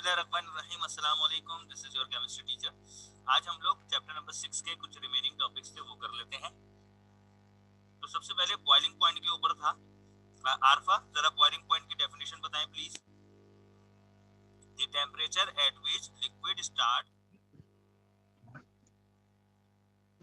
बिस्मिल्लाहिर्रहमानिर्रहीम, अस्सलाम वालेकुम। This is your chemistry teacher. आज हम लोग चैप्टर नंबर 6 के कुछ रिमेनिंग टॉपिक्स थे वो कर लेते हैं। तो सबसे पहले बॉइलिंग पॉइंट के ऊपर था। आरफा, जरा बॉइलिंग पॉइंट की डेफिनेशन बताएं please. The temperature at which liquid start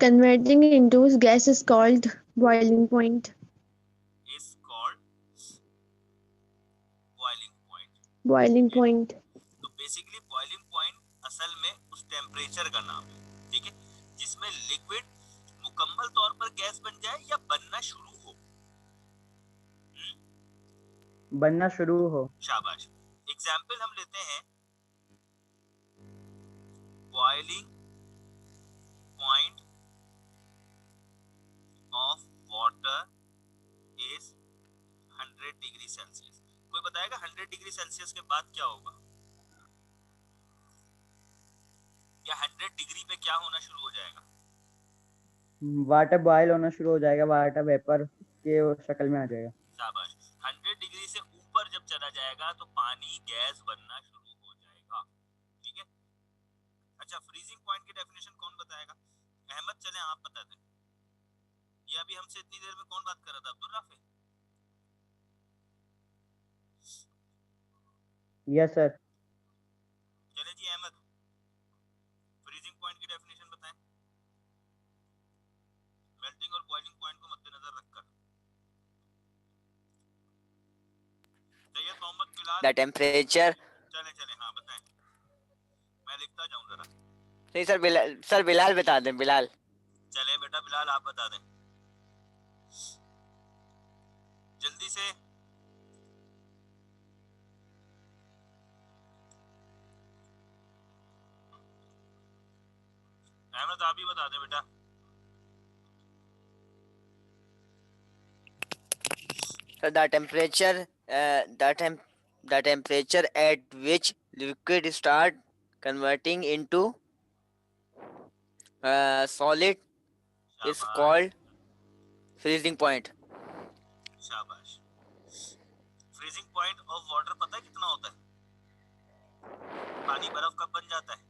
Converting into gas is called boiling point. Is called boiling point. Boiling point. तो बेसिकली बॉइलिंग पॉइंट असल में उस टेम्परेचर का नाम है, ठीक है, जिसमें लिक्विड मुकम्मल तौर पर गैस बन जाए या बनना शुरू हो। बनना शुरू हो। शाबाश। एग्जाम्पल हम लेते हैं, boiling point of water is 100 degree Celsius. कोई बताएगा 100 डिग्री सेल्सियस के बाद क्या होगा, या 100 डिग्री पे क्या होना शुरू हो जाएगा? वाटर बॉयल होना शुरू हो जाएगा, वाटर वेपर के शक्ल में आ जाएगा। शाबाश। 100 डिग्री से ऊपर जब चला जाएगा तो पानी गैस बनना शुरू हो जाएगा, ठीक है। अच्छा, फ्रीजिंग पॉइंट की डेफिनेशन कौन बताएगा? अहमद, चले आप बता दें। ये अभी हमसे इतनी देर में कौन बात कर रहा था? अब्दुल राफे? Yes sir. चले जी अहमद, फ्रीजिंग पॉइंट की डेफिनेशन बताएं, मेल्टिंग और बॉइलिंग पॉइंट को मद्देनजर रखकर। Syed Mohammad Bilal, the temperature. चले चले, हाँ बताएं, मैं लिखता जाऊं जरा। नहीं सर, बिलाल बता दें, बिलाल। चले बेटा बिलाल, आप बता दें जल्दी से। अहमद आप ही बता दें बेटा। So the temperature at which liquid start converting into solid is शाबाश called freezing point. शाबाश। फ्रीजिंग पॉइंट ऑफ वाटर पता है कितना होता है? पानी बर्फ कब बन जाता है?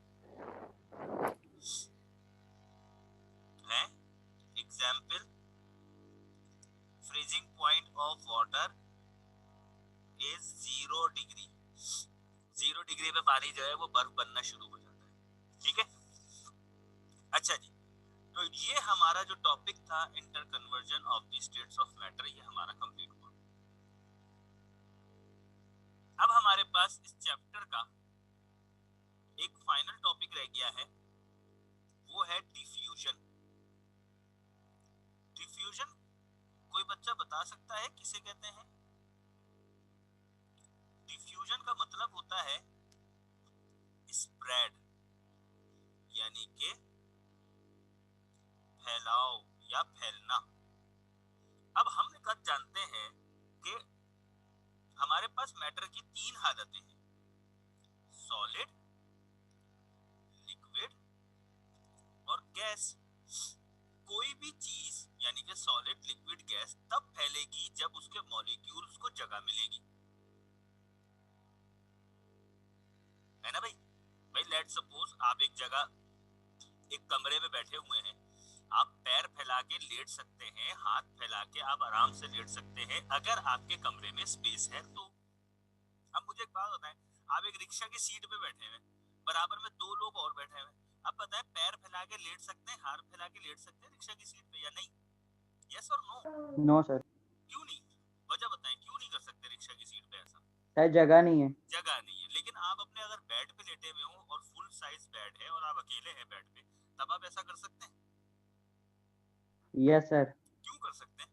Example, freezing point of water is 0 degree. 0 degree पे पानी जो है वो बर्फ बनना शुरू हो जाता है, ठीक है। अच्छा जी, तो ये हमारा जो टॉपिक था inter conversion of the states of matter, ये हमारा कंप्लीट हुआ। अब हमारे पास इस चैप्टर का एक फाइनल टॉपिक रह गया है, वो है डिफ्यूजन। डिफ्यूजन कोई बच्चा बता सकता है किसे कहते हैं? डिफ्यूजन का मतलब होता है स्प्रेड, यानी कि फैलाव या फैलना। अब हम निकल जानते हैं कि हमारे पास मैटर की 3 हालतें हैं, सॉलिड, लिक्विड और गैस। कोई भी चीज यानी कि सॉलिड, लिक्विड, गैस तब फैलेगी जब उसके मॉलिक्यूल्स को जगह मिलेगी, है ना भाई? भाई लेट सपोज आप एक जगह, एक कमरे में बैठे हुए हैं, आप पैर फैला के लेट सकते हैं, हाथ फैला के आप आराम से लेट सकते हैं, अगर आपके कमरे में स्पेस है तो। अब मुझे एक बात बताएं, आप एक रिक्शा की सीट पे बैठे हैं, बराबर में 2 लोग और बैठे हैं, अब बताएं पैर फैला के लेट सकते हैं, हाथ फैला के लेट सकते हैं रिक्शा की सीट पे या नहीं? यस और नो? No sir. क्यों नहीं? वजह बताएं, क्यों नहीं कर सकते रिक्शा की सीट पे ऐसा? सर जगह नहीं है। जगह नहीं है। लेकिन आप अपने अगर बेड पे लेटे हुए हो और फुल साइज बेड है और आप अकेले हैं बेड पे, तब आप ऐसा कर सकते हैं? Yes sir. क्यों कर सकते हैं?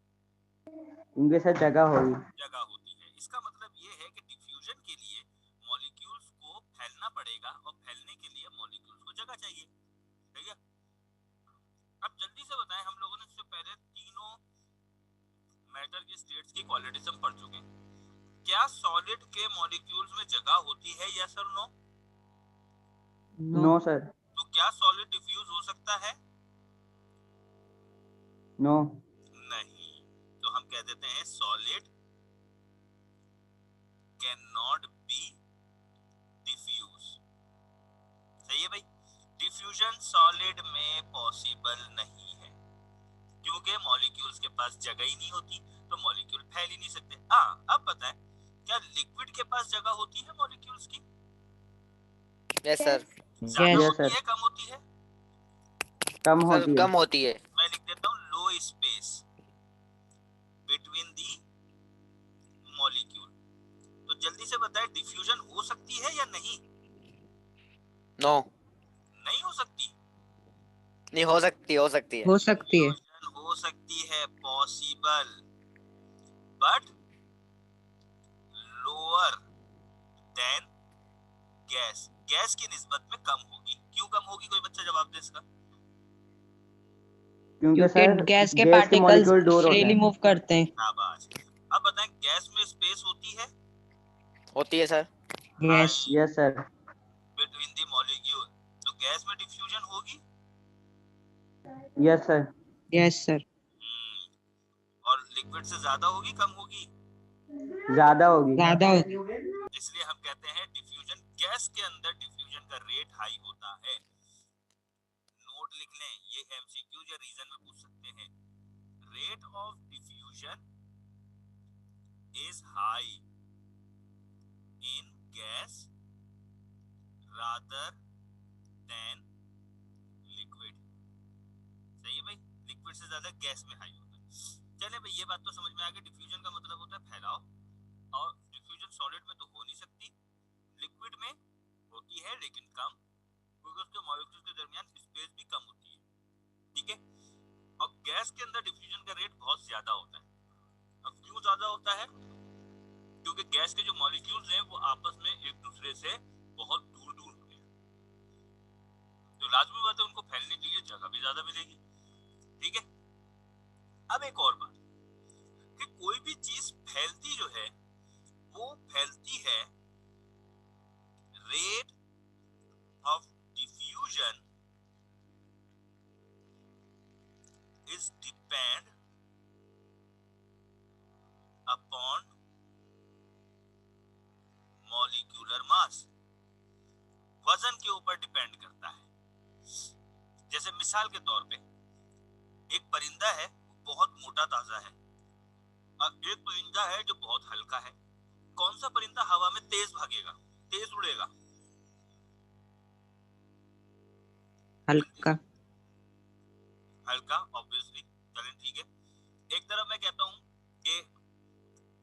उनके साथ जगह होगी। जगह होती है। इसका मतलब ये है कि डिफ्यूजन के लिए मॉलिक्यूल्स को फैलना पड़ेगा और फैलने के लिए मॉलिक्यूल्स को जगह चाहिए, ठीक है। अब जल्दी से बताएं, हम लोगों ने इससे पहले तीनों मैटर की स्टेट्स की क्वालिटिज्म पढ़ चुके हैं। क्या सॉलिड के मॉलिक्यूल्स में जगह होती है, यस और नो? No sir. तो क्या सॉलिड डिफ्यूज हो सकता है? नो। नहीं। तो हम कह देते हैं solid can not be diffuse. Diffusion solid में पॉसिबल नहीं है, क्योंकि मॉलिक्यूल्स के पास जगह ही नहीं होती, तो मॉलिक्यूल फैल ही नहीं सकते। हाँ, अब पता है क्या लिक्विड के पास जगह होती है मॉलिक्यूल्स की? Yes sir. ज्यादा यस होती सर, है, कम होती है? कम सर होती है। कम होती है। मैं लिख देता हूँ लो स्पेस बिटवीन दी मॉलिक्यूल। तो जल्दी से बताएं, डिफ्यूजन हो सकती है या नहीं? नो, नहीं हो सकती। नहीं हो सकती, हो सकती है। हो सकती है। डिफ्यूजन हो सकती है, possible, but lower than gas. Gas की निस्बत में कम होगी। क्यों कम होगी? कोई बच्चा जवाब दे इसका। क्योंकि क्योंकि सर गैस के गैस के पार्टिकल्स मॉलिक्यूल दूर होते फ्रीली हैं। मूव करते हैं। शाबाश। अब बताएं, गैस में स्पेस होती है? होती है sir. Yes. Yes sir. Between the molecule, तो गैस में डिफ्यूजन होगी। Yes sir. Yes sir. और लिक्विड से ज्यादा होगी, कम होगी? ज्यादा होगी। ज्यादा होती। इसलिए हम कहते हैं डिफ्यूजन, गैस के अंदर डिफ्यूजन का रेट हाई होता है। नोट लिख लें, ये एमसीक्यू या रीजन में पूछ सकते हैं। Rate of diffusion is high in gas rather than liquid. सही है भाई, लिक्विड से ज्यादा गैस में हाई होता है। चले भाई, ये बात तो समझ में आ गई। डिफ्यूजन का मतलब होता है फैलाव, और डिफ्यूजन सॉलिड में तो हो नहीं सकती, लिक्विड में होती है लेकिन कम, क्योंकि उसके मॉलिक्यूल्स के दरमियान स्पेस भी कम होती है। ठीक है। और गैस के अंदर डिफ्यूजन का रेट बहुत ज्यादा होता है। अब क्यों ज्यादा होता है? क्योंकि गैस के जो मॉलिक्यूल्स हैं वो आपस में एक दूसरे से बहुत दूर दूर होते हैं, तो लाजमी बात है उनको फैलने के लिए जगह भी ज्यादा मिलेगी। ठीक है। अब एक और बात कि कोई भी चीज फैलती जो है वो फैलती है, rate of diffusion is depend upon molecular mass. वजन के ऊपर डिपेंड करता है। जैसे मिसाल के तौर पे एक परिंदा है, वो बहुत मोटा ताजा है, और एक परिंदा है जो बहुत हल्का है। कौन सा परिंदा हवा में तेज भागेगा, तेज उड़ेगा? हल्का। हल्का, ऑब्वियसली। चलें ठीक है। एक तरफ मैं कहता हूं कि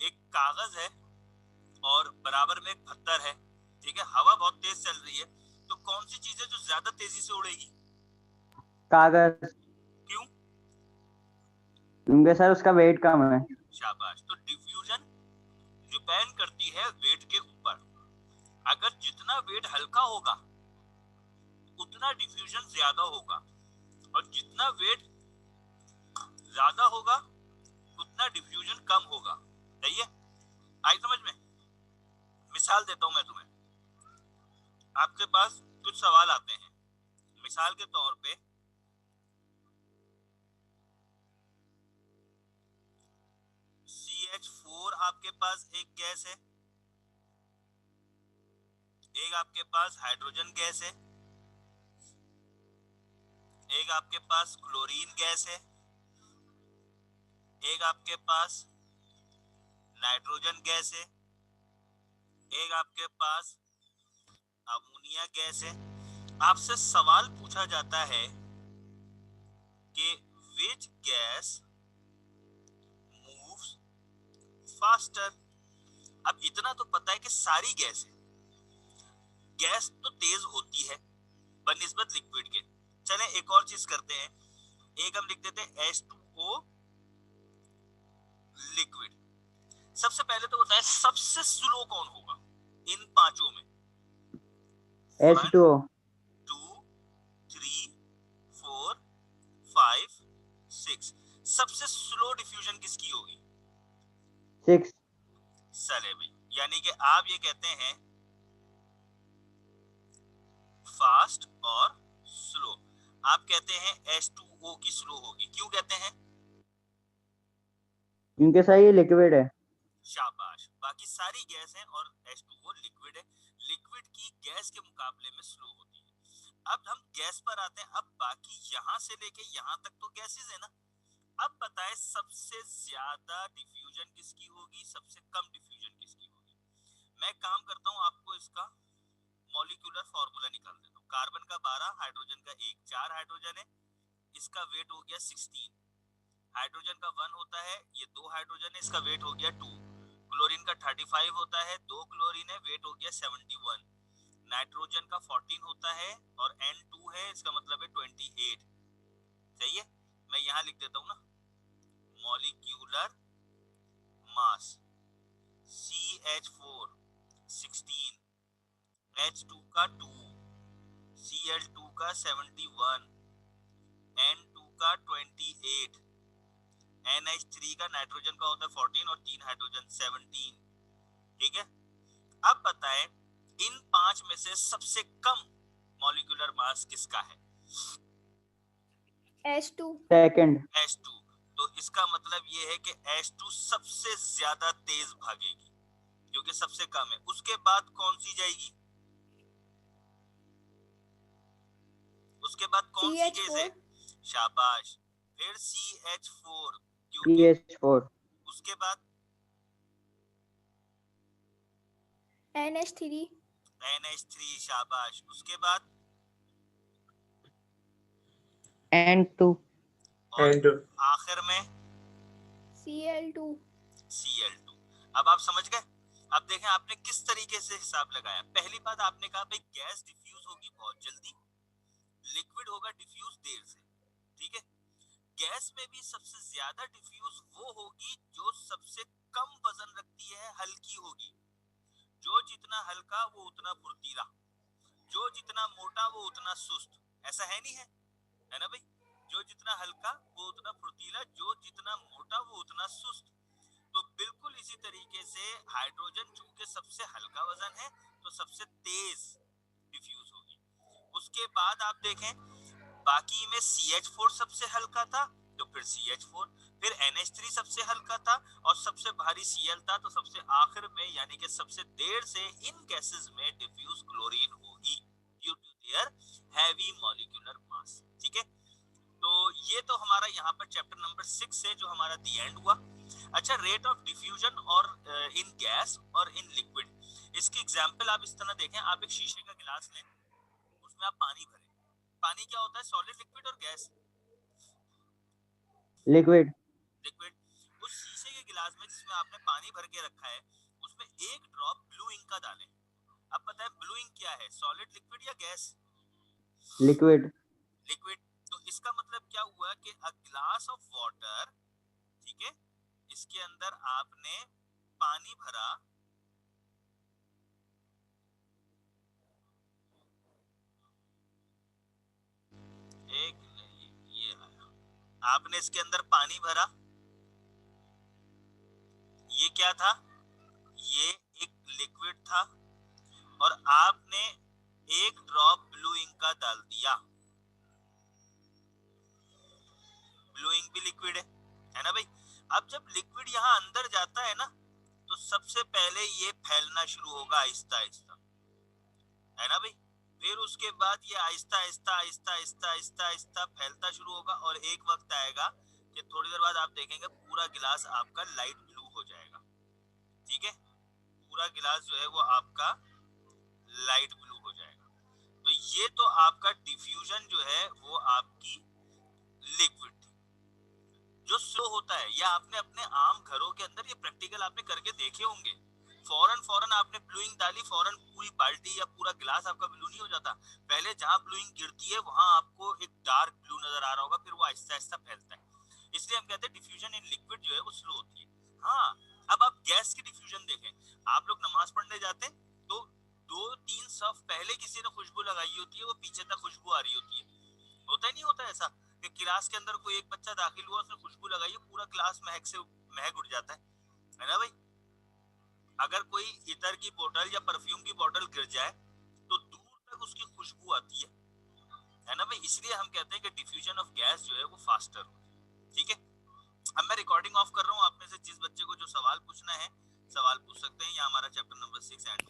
एक कागज है और बराबर में एक पत्थर है। ठीक है, हवा बहुत तेज चल रही है, तो कौन सी चीज है जो ज्यादा तेजी से उड़ेगी? कागज। क्यों? क्योंकि सर उसका वेट कम है। शाबाश। तो डिफ्यूजन डिपेंड करती है वेट के ऊपर। अगर जितना वेट हल्का होगा उतना डिफ्यूजन ज्यादा होगा, और जितना वेट ज्यादा होगा उतना डिफ्यूजन कम होगा। सही है? आई समझ में? मिसाल देता हूं मैं तुम्हें। आपके पास कुछ सवाल आते हैं। मिसाल के तौर पे CH4 आपके पास एक गैस है, एक आपके पास हाइड्रोजन गैस है, एक आपके पास क्लोरीन गैस है, एक आपके पास नाइट्रोजन गैस है, एक आपके पास अमोनिया गैस है। आपसे सवाल पूछा जाता है कि विच गैस मूव्स फास्टर। अब इतना तो पता है कि सारी गैस है, गैस तो तेज होती है बनिस्बत लिक्विड के। चलें एक और चीज करते हैं, एक हम लिख देते हैं H2O लिक्विड। सबसे पहले तो बताएं सबसे स्लो कौन होगा इन पांचों में? H2O। 2, 3, 4, 5, 6। सबसे स्लो डिफ्यूजन किसकी होगी? 6। चले भाई, यानी कि आप ये कहते हैं फास्ट और स्लो। आप कहते हैं H2O की स्लो होगी। क्यों कहते हैं? क्योंकि सर ये लिक्विड है। शाबाश। बाकी सारी गैस है और H2O लिक्विड है। लिक्विड की गैस के मुकाबले में स्लो होती है। अब हम गैस पर आते हैं। अब बाकी यहाँ से लेके यहाँ तक तो गैसेस है ना। अब बताएं सबसे ज्यादा डिफ्यूजन किसकी होगी, सबसे कम डिफ्यूजन किसकी होगी। मैं काम करता हूँ, आपको इसका मॉलिक्यूलर फार्मूला निकाल देता हूँ। कार्बन का 12, हाइड्रोजन का 1, 4 हाइड्रोजन है, इसका वेट हो गया 16। हाइड्रोजन का 1 होता है, ये 2 हाइड्रोजन है, इसका वेट हो गया 2। क्लोरीन का 35 होता है, 2 क्लोरीन है, वेट हो गया 71। नाइट्रोजन का 14 होता है और N2 है, इसका मतलब है 28। सही है, मैं यहाँ लिख देता हूँ ना, मॉलिक्यूलर मास CH4 16, H2 का 2, Cl2 का 71, N2 का 28, NH3 का नाइट्रोजन का होता है 14 और 3 हाइड्रोजन 17। ठीक है, अब बताएं इन 5 में से सबसे कम मॉलिक्यूलर मास किसका है? H2. सेकंड। H2। तो इसका मतलब ये है कि H2 सबसे ज्यादा तेज भागेगी क्योंकि सबसे कम है। उसके बाद कौन सी जाएगी? उसके बाद कौन सी गैस है? शाबाश, फिर CH4 क्योंकि CH4। उसके बाद NH3. NH3, शाबाश, उसके बाद N2. और आखिर में Cl2. Cl2। अब आप समझ गए। अब देखें आपने किस तरीके से हिसाब लगाया। पहली बात आपने कहा भाई गैस डिफ्यूज होगी बहुत जल्दी, लिक्विड होगा डिफ्यूज देर से। ठीक है, गैस में भी सबसे ज्यादा डिफ्यूज वो होगी जो सबसे कम वजन रखती है, हल्की होगी। जो जितना हल्का वो उतना फुर्तीला, जो जितना मोटा वो उतना सुस्त। ऐसा है नहीं है, है ना भाई? जो जितना हल्का वो उतना फुर्तीला, जो जितना मोटा वो उतना सुस्त। तो बिल्कुल इसी तरीके से हाइड्रोजन चूंकि सबसे हल्का वजन है तो सबसे तेज डिफ्यूज होगी। उसके बाद आप देखें बाकी में CH4 सबसे हल्का था तो फिर CH4, फिर NH3 सबसे हल्का था और सबसे भारी Cl था, तो सबसे आखिर में यानी कि सबसे देर से इन गैसेस में डिफ्यूज क्लोरीन होगी due to their heavy molecular mass. ठीक है, तो ये तो हमारा यहाँ पर चैप्टर नंबर 6 है जो हमारा दी एंड हुआ। अच्छा, रेट ऑफ डिफ्यूजन और इन गैस और इन लिक्विड, इसकी एग्जांपल आप इस तरह देखें। आप एक शीशे का गिलास लें, उसमें आप पानी भरें। पानी क्या होता है? सॉलिड, लिक्विड और गैस। लिक्विड। लिक्विड। उस शीशे के गिलास में जिसमें आपने पानी भर के रखा है उसमें एक ड्रॉप ब्लू इंक का डालें। अब बताएं ब्लू इंक क्या है, सॉलिड, लिक्विड या गैस? लिक्विड। लिक्विड। तो इसका मतलब क्या हुआ कि अ ग्लास ऑफ वाटर, ठीक है, इसके अंदर आपने पानी भरा, एक ये आया, आपने इसके अंदर पानी भरा, ये क्या था? ये एक लिक्विड था और आपने एक ड्रॉप ब्लू इंक का डाल दिया। ब्लू इंक भी लिक्विड है ना भाई? अब जब लिक्विड यहाँ अंदर जाता है ना तो सबसे पहले ये फैलना शुरू होगा आहिस्ता आहिस्ता, है ना भाई? फिर उसके बाद ये आहिस्ता आहिस्ता आहिस्ता आहिस्ता आहिस्ता आहिस्ता फैलता शुरू होगा और एक वक्त आएगा कि थोड़ी देर बाद आप देखेंगे पूरा गिलास आपका लाइट ब्लू हो जाएगा। ठीक है, पूरा गिलास जो है वो आपका लाइट ब्लू हो जाएगा। तो ये तो आपका डिफ्यूजन जो है वो आपकी लिक्विड थी। जो स्लो होता है, या आपने अपने आम घरों के अंदर ये प्रैक्टिकल आपने करके देखे होंगे, फौरन आपने ब्लूइंग डाली, फौरन पूरी बाल्टी या पूरा गिलास आपका ब्लू नहीं हो जाता। पहले जहां ब्लूइंग गिरती है वहां आपको एक डार्क ब्लू नजर आ रहा होगा, फिर वो आहिस्ता आहिस्ता फैलता है। इसलिए हम कहते हैं डिफ्यूजन इन लिक्विड जो है वो स्लो होती है। हाँ, अब आप गैस की डिफ्यूजन देखें। आप लोग नमाज पढ़ने जाते हैं तो 2-3 सफ पहले किसी ने खुशबू लगाई होती है, वो पीछे तक खुशबू आ रही होती है। होता ही नहीं होता ऐसा कि क्लास के अंदर कोई एक बच्चा दाखिल हुआ, उसने खुशबू लगाई, पूरा क्लास महक से महक उठ जाता है ना भाई? अगर कोई इतर की बोतल या परफ्यूम की बोतल गिर जाए तो दूर तक उसकी खुशबू आती है ना भाई? इसलिए हम कहते हैं कि डिफ्यूजन ऑफ गैस जो है वो फास्टर होती है। ठीक है, अब मैं रिकॉर्डिंग ऑफ कर रहा हूँ। आप में से जिस बच्चे को जो सवाल पूछना है सवाल पूछ सकते हैं, या हमारा चैप्टर नंबर 6 एंड